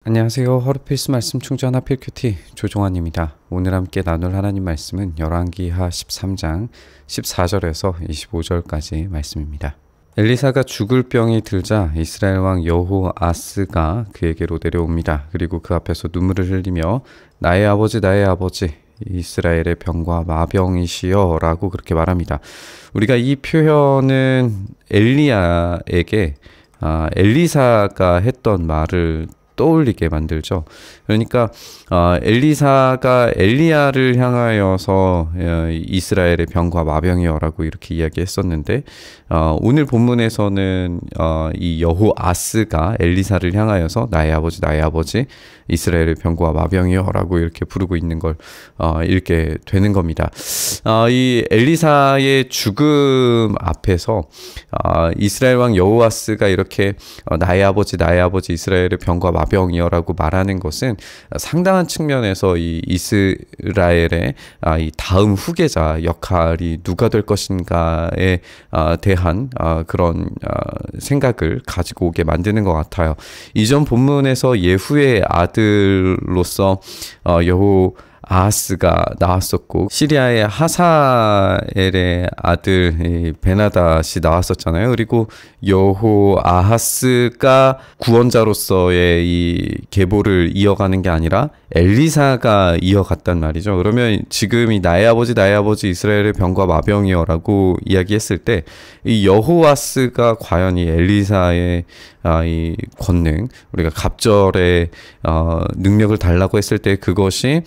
안녕하세요. 허리필스 말씀 충전 하필 큐티 조종환입니다. 오늘 함께 나눌 하나님 말씀은 열왕기하 13장 14절에서 25절까지 말씀입니다. 엘리사가 죽을 병이 들자 이스라엘 왕 여호아스가 그에게로 내려옵니다. 그리고 그 앞에서 눈물을 흘리며 나의 아버지 이스라엘의 병과 마병이시여 라고 그렇게 말합니다. 우리가 이 표현은 엘리야에게 엘리사가 했던 말을 떠올리게 만들죠. 그러니까 엘리사가 엘리야를 향하여서 이스라엘의 병과 마병이여라고 이렇게 이야기했었는데 오늘 본문에서는 이 여호아스가 엘리사를 향하여서 나의 아버지 이스라엘의 병과 마병이여라고 이렇게 부르고 있는 걸 읽게 되는 겁니다. 이 엘리사의 죽음 앞에서 이스라엘 왕 여호아스가 이렇게 나의 아버지 이스라엘의 병과 마병이여라고 말하는 것은 상당한 측면에서 이 이스라엘의 이 다음 후계자 역할이 누가 될 것인가에 대한 그런 생각을 가지고 오게 만드는 것 같아요. 이전 본문에서 예후의 아들로서 여호아하스가 나왔었고 시리아의 하사엘의 아들 베나닷이 나왔었잖아요. 그리고 여호아하스가 구원자로서의 이 계보를 이어가는 게 아니라 엘리사가 이어갔단 말이죠. 그러면 지금 이 나의 아버지 이스라엘의 병과 마병이여라고 이야기했을 때 이 여호아스가 과연 이 엘리사의 이 권능, 우리가 갑절의 능력을 달라고 했을 때 그것이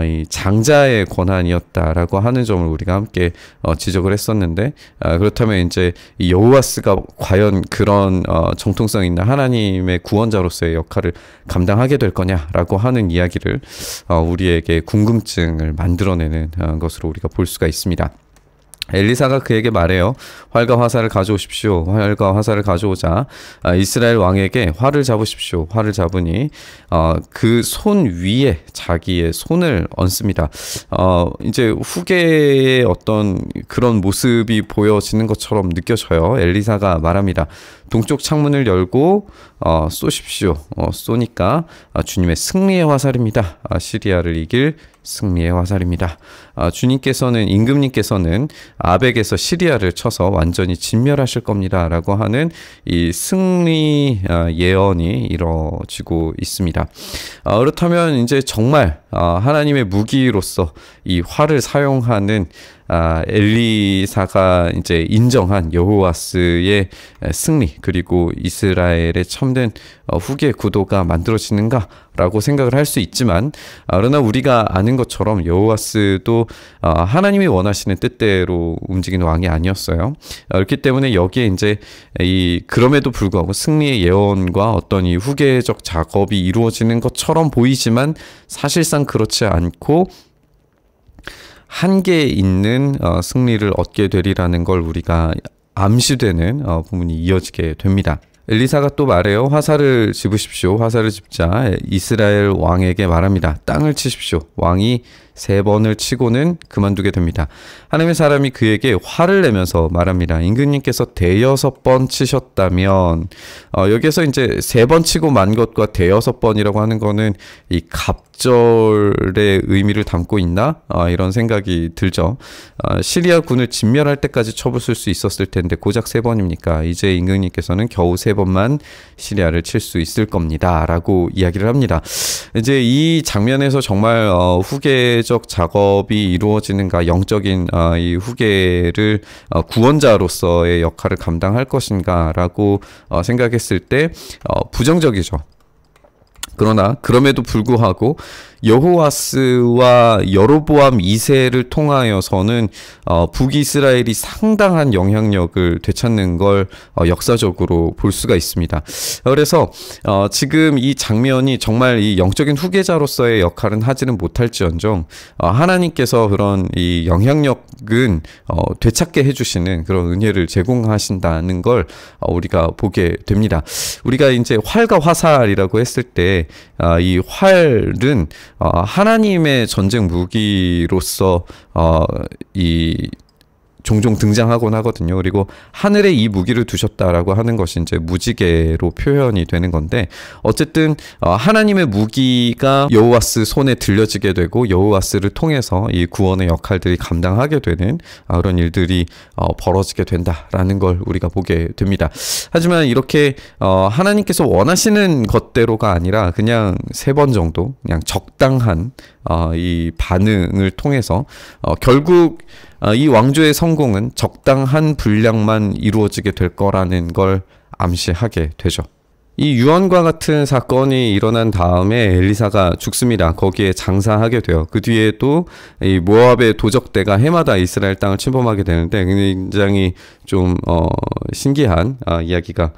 이 장자의 권한이었다라고 하는 점을 우리가 함께 지적을 했었는데 그렇다면 이제 이 여호아스가 과연 그런 정통성 있는 하나님의 구원자로서의 역할을 감당하게 될 거냐라고 하는 이야기를 우리에게 궁금증을 만들어내는 것으로 우리가 볼 수가 있습니다. 엘리사가 그에게 말해요. 활과 화살을 가져오십시오. 활과 화살을 가져오자 이스라엘 왕에게 활을 잡으십시오. 활을 잡으니 그 손 위에 자기의 손을 얹습니다. 이제 후계의 어떤 그런 모습이 보여지는 것처럼 느껴져요. 엘리사가 말합니다. 동쪽 창문을 열고 쏘십시오. 쏘니까 주님의 승리의 화살입니다. 시리아를 이길 승리의 화살입니다. 주님께서는 임금님께서는 아벡에서 시리아를 쳐서 완전히 진멸하실 겁니다 라고 하는 이 승리 예언이 이루어지고 있습니다. 그렇다면 이제 정말 하나님의 무기로서 이 활을 사용하는 엘리사가 이제 인정한 여호아스의 승리 그리고 이스라엘의 참된 후계 구도가 만들어지는가라고 생각을 할 수 있지만 그러나 우리가 아는 것처럼 여호아스도 하나님이 원하시는 뜻대로 움직이는 왕이 아니었어요. 그렇기 때문에 여기에 이제 그럼에도 불구하고 승리의 예언과 어떤 이 후계적 작업이 이루어지는 것처럼 보이지만 사실상 그렇지 않고 한계에 있는 승리를 얻게 되리라는 걸 우리가 암시되는 부분이 이어지게 됩니다. 엘리사가 또 말해요. 화살을 집으십시오. 화살을 집자 이스라엘 왕에게 말합니다. 땅을 치십시오. 왕이 3번을 치고는 그만두게 됩니다. 하나님의 사람이 그에게 화를 내면서 말합니다. 임금님께서 5번 치셨다면 여기서 이제 3번 치고 만 것과 5번이라고 하는 거는 이 갑절의 의미를 담고 있나? 이런 생각이 들죠. 시리아 군을 진멸할 때까지 쳐부술 수 있었을 텐데 고작 3번입니까? 이제 임금님께서는 겨우 3번만 시리아를 칠 수 있을 겁니다 라고 이야기를 합니다. 이제 이 장면에서 정말 후계적 작업이 이루어지는가, 영적인 이 후계를 구원자로서의 역할을 감당할 것인가 라고 생각했을 때 부정적이죠. 그러나 그럼에도 불구하고 여호아스와 여로보암 2세를 통하여서는 북이스라엘이 상당한 영향력을 되찾는 걸 역사적으로 볼 수가 있습니다. 그래서 지금 이 장면이 정말 이 영적인 후계자로서의 역할은 하지는 못할지언정 하나님께서 그런 이 영향력은 되찾게 해주시는 그런 은혜를 제공하신다는 걸 우리가 보게 됩니다. 우리가 이제 활과 화살이라고 했을 때 이 활은 하나님의 전쟁 무기로서 이 종종 등장하곤 하거든요. 그리고 하늘에 이 무기를 두셨다라고 하는 것이 이제 무지개로 표현이 되는 건데, 어쨌든 하나님의 무기가 여호와스 손에 들려지게 되고 여호와스를 통해서 이 구원의 역할들이 감당하게 되는 그런 일들이 벌어지게 된다라는 걸 우리가 보게 됩니다. 하지만 이렇게 하나님께서 원하시는 것대로가 아니라 그냥 3번 정도 그냥 적당한 이 반응을 통해서 결국 이 왕조의 성공은 적당한 분량만 이루어지게 될 거라는 걸 암시하게 되죠. 이 유언과 같은 사건이 일어난 다음에 엘리사가 죽습니다. 거기에 장사하게 돼요. 그 뒤에도 이 모압의 도적대가 해마다 이스라엘 땅을 침범하게 되는데 굉장히 좀 신기한 이야기가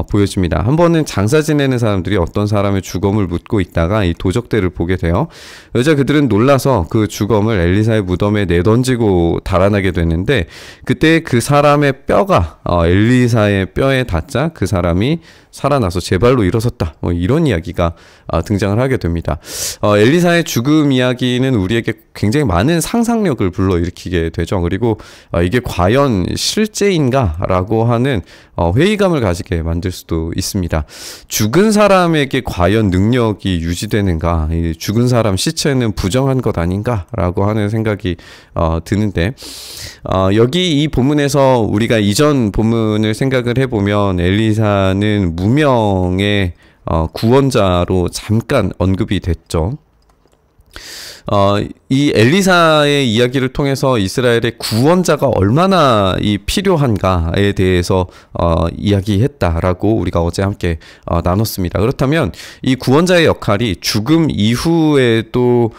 보여집니다. 한 번은 장사 지내는 사람들이 어떤 사람의 주검을 묻고 있다가 이 도적대를 보게 돼요. 여자 그들은 놀라서 그 주검을 엘리사의 무덤에 내던지고 달아나게 되는데, 그때 그 사람의 뼈가 엘리사의 뼈에 닿자 그 사람이 살아나서 제 발로 일어섰다, 이런 이야기가 등장을 하게 됩니다. 엘리사의 죽음 이야기는 우리에게 굉장히 많은 상상력을 불러일으키게 되죠. 그리고 이게 과연 실제인가 라고 하는 회의감을 가지게 만들 수도 있습니다. 죽은 사람에게 과연 능력이 유지되는가, 이 죽은 사람 시체는 부정한 것 아닌가 라고 하는 생각이 드는데, 여기 이 본문에서 우리가 이전 본문을 생각을 해보면 엘리사는 무명의 구원자로 잠깐 언급이 됐죠. 이 엘리사의 이야기를 통해서 이스라엘의 구원자가 얼마나 필요한가에 대해서 이야기했다라고 우리가 어제 함께 나눴습니다. 그렇다면 이 구원자의 역할이 죽음 이후에도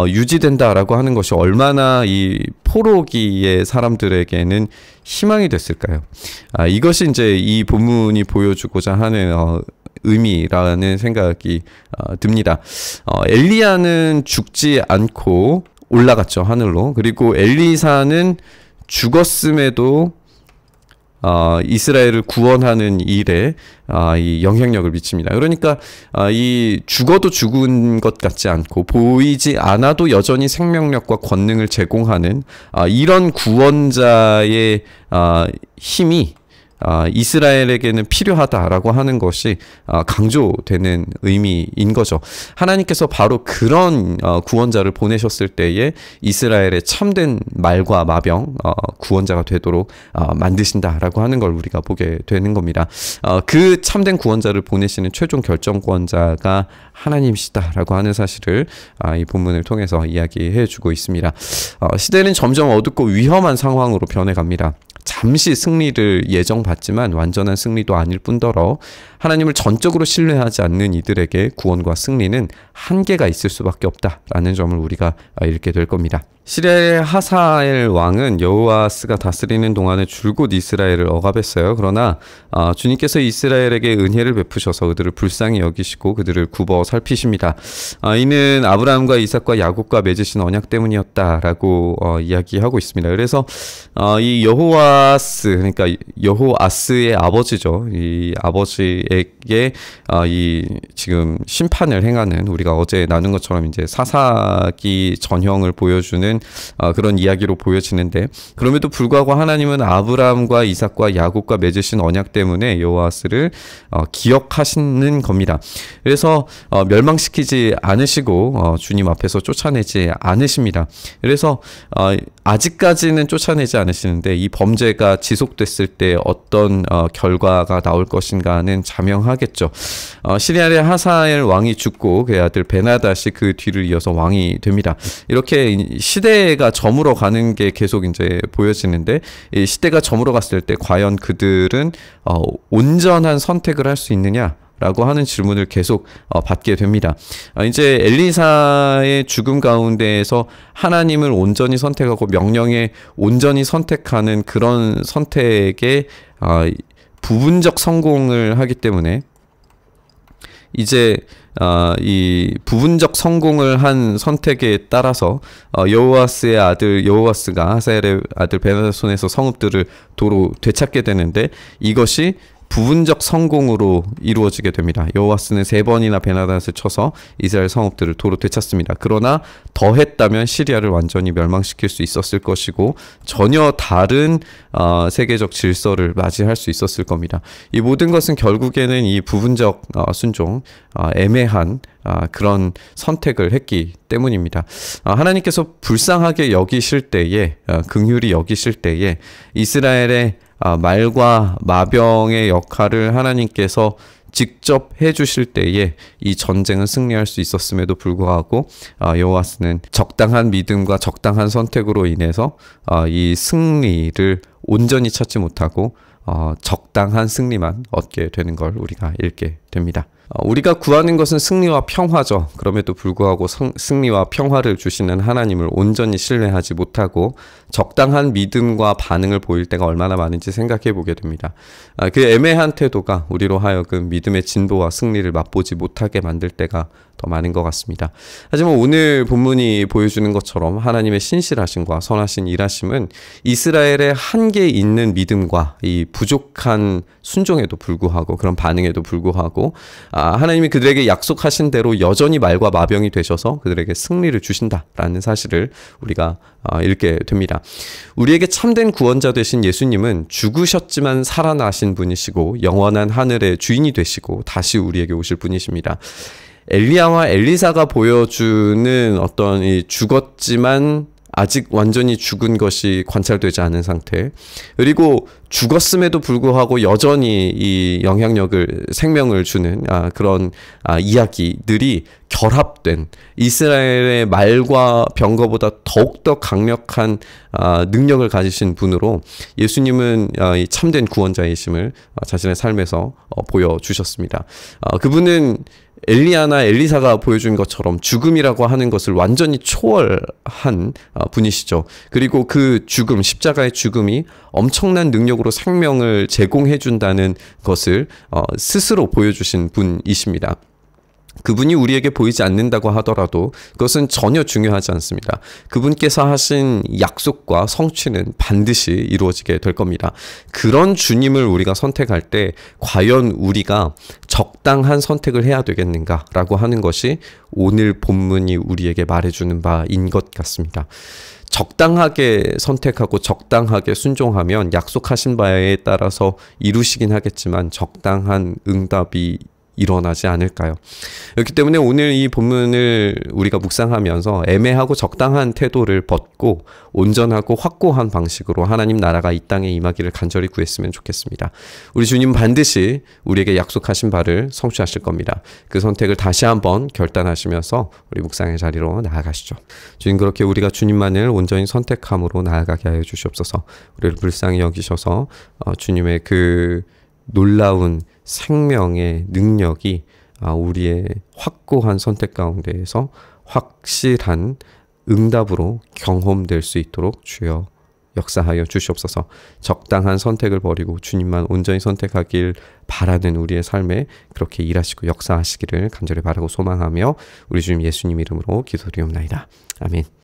유지된다라고 하는 것이 얼마나 이 포로기의 사람들에게는 희망이 됐을까요? 이것이 이제 이 본문이 보여주고자 하는 의미라는 생각이 듭니다. 엘리야는 죽지 않고 올라갔죠, 하늘로. 그리고 엘리사는 죽었음에도 이스라엘을 구원하는 일에 이 영향력을 미칩니다. 그러니까 이 죽어도 죽은 것 같지 않고 보이지 않아도 여전히 생명력과 권능을 제공하는 이런 구원자의 힘이 이스라엘에게는 필요하다라고 하는 것이 강조되는 의미인 거죠. 하나님께서 바로 그런 구원자를 보내셨을 때에 이스라엘의 참된 말과 마병 구원자가 되도록 만드신다라고 하는 걸 우리가 보게 되는 겁니다. 그 참된 구원자를 보내시는 최종 결정권자가 하나님이시다라고 하는 사실을 이 본문을 통해서 이야기해 주고 있습니다. 시대는 점점 어둡고 위험한 상황으로 변해갑니다. 잠시 승리를 예정받지만 완전한 승리도 아닐 뿐더러 하나님을 전적으로 신뢰하지 않는 이들에게 구원과 승리는 한계가 있을 수밖에 없다라는 점을 우리가 읽게 될 겁니다. 시리아의 하사엘 왕은 여호아스가 다스리는 동안에 줄곧 이스라엘을 억압했어요. 그러나 주님께서 이스라엘에게 은혜를 베푸셔서 그들을 불쌍히 여기시고 그들을 굽어 살피십니다. 이는 아브라함과 이삭과 야곱과 맺으신 언약 때문이었다라고 이야기하고 있습니다. 그래서 이 여호아스, 그러니까 여호아스의 아버지죠. 이 아버지에게 이 지금 심판을 행하는, 우리가 어제 나눈 것처럼 이제 사사기 전형을 보여주는 그런 이야기로 보여지는데, 그럼에도 불구하고 하나님은 아브라함과 이삭과 야곱과 맺으신 언약 때문에 여호아스를 기억하시는 겁니다. 그래서 멸망시키지 않으시고 주님 앞에서 쫓아내지 않으십니다. 그래서 아직까지는 쫓아내지 않으시는데 이 범죄가 지속됐을 때 어떤 결과가 나올 것인가는 자명하겠죠. 시리아의 하사엘 왕이 죽고 그의 아들 베나닷이 그 뒤를 이어서 왕이 됩니다. 이렇게 시대가 저물어 가는 게 계속 이제 보여지는데, 이 시대가 저물어 갔을 때 과연 그들은 온전한 선택을 할 수 있느냐? 라고 하는 질문을 계속 받게 됩니다. 이제 엘리사의 죽음 가운데에서 하나님을 온전히 선택하고 명령에 온전히 선택하는 그런 선택에 부분적 성공을 하기 때문에 이제 이 부분적 성공을 한 선택에 따라서 여호아스의 아들 여호아스가 하사엘의 아들 베나닷 손에서 성읍들을 도로 되찾게 되는데, 이것이 부분적 성공으로 이루어지게 됩니다. 여호와스는 3번이나 베나닷을 쳐서 이스라엘 성읍들을 도로 되찾습니다. 그러나 더했다면 시리아를 완전히 멸망시킬 수 있었을 것이고 전혀 다른 세계적 질서를 맞이할 수 있었을 겁니다. 이 모든 것은 결국에는 이 부분적 순종, 애매한 그런 선택을 했기 때문입니다. 하나님께서 불쌍하게 여기실 때에, 긍휼히 여기실 때에 이스라엘의 말과 마병의 역할을 하나님께서 직접 해주실 때에 이 전쟁은 승리할 수 있었음에도 불구하고 여호와스는 적당한 믿음과 적당한 선택으로 인해서 이 승리를 온전히 찾지 못하고 적당한 승리만 얻게 되는 걸 우리가 읽게 됩니다. 우리가 구하는 것은 승리와 평화죠. 그럼에도 불구하고 승리와 평화를 주시는 하나님을 온전히 신뢰하지 못하고 적당한 믿음과 반응을 보일 때가 얼마나 많은지 생각해 보게 됩니다. 그 애매한 태도가 우리로 하여금 믿음의 진보와 승리를 맛보지 못하게 만들 때가 더 많은 것 같습니다. 하지만 오늘 본문이 보여주는 것처럼 하나님의 신실하심과 선하신 일하심은 이스라엘의 한계 있는 믿음과 이 부족한 순종에도 불구하고 그런 반응에도 불구하고 하나님이 그들에게 약속하신 대로 여전히 말과 마병이 되셔서 그들에게 승리를 주신다라는 사실을 우리가 읽게 됩니다. 우리에게 참된 구원자 되신 예수님은 죽으셨지만 살아나신 분이시고 영원한 하늘의 주인이 되시고 다시 우리에게 오실 분이십니다. 엘리야와 엘리사가 보여주는 어떤 이 죽었지만 아직 완전히 죽은 것이 관찰되지 않은 상태, 그리고 죽었음에도 불구하고 여전히 이 영향력을, 생명을 주는 그런 이야기들이 결합된 이스라엘의 말과 병거보다 더욱더 강력한 능력을 가지신 분으로 예수님은 이 참된 구원자이심을 자신의 삶에서 보여주셨습니다. 그분은 엘리야나 엘리사가 보여준 것처럼 죽음이라고 하는 것을 완전히 초월한 분이시죠. 그리고 그 죽음, 십자가의 죽음이 엄청난 능력으로 생명을 제공해 준다는 것을 스스로 보여주신 분이십니다. 그분이 우리에게 보이지 않는다고 하더라도 그것은 전혀 중요하지 않습니다. 그분께서 하신 약속과 성취는 반드시 이루어지게 될 겁니다. 그런 주님을 우리가 선택할 때 과연 우리가 적당한 선택을 해야 되겠는가라고 하는 것이 오늘 본문이 우리에게 말해주는 바인 것 같습니다. 적당하게 선택하고 적당하게 순종하면 약속하신 바에 따라서 이루시긴 하겠지만 적당한 응답이 일어나지 않을까요? 그렇기 때문에 오늘 이 본문을 우리가 묵상하면서 애매하고 적당한 태도를 벗고 온전하고 확고한 방식으로 하나님 나라가 이 땅에 임하기를 간절히 구했으면 좋겠습니다. 우리 주님 반드시 우리에게 약속하신 바를 성취하실 겁니다. 그 선택을 다시 한번 결단하시면서 우리 묵상의 자리로 나아가시죠. 주님, 그렇게 우리가 주님만을 온전히 선택함으로 나아가게 하여 주시옵소서. 우리를 불쌍히 여기셔서 주님의 그 놀라운 생명의 능력이 우리의 확고한 선택 가운데에서 확실한 응답으로 경험될 수 있도록 주여 역사하여 주시옵소서. 적당한 선택을 버리고 주님만 온전히 선택하길 바라는 우리의 삶에 그렇게 일하시고 역사하시기를 간절히 바라고 소망하며 우리 주님 예수님 이름으로 기도드리옵나이다. 아멘.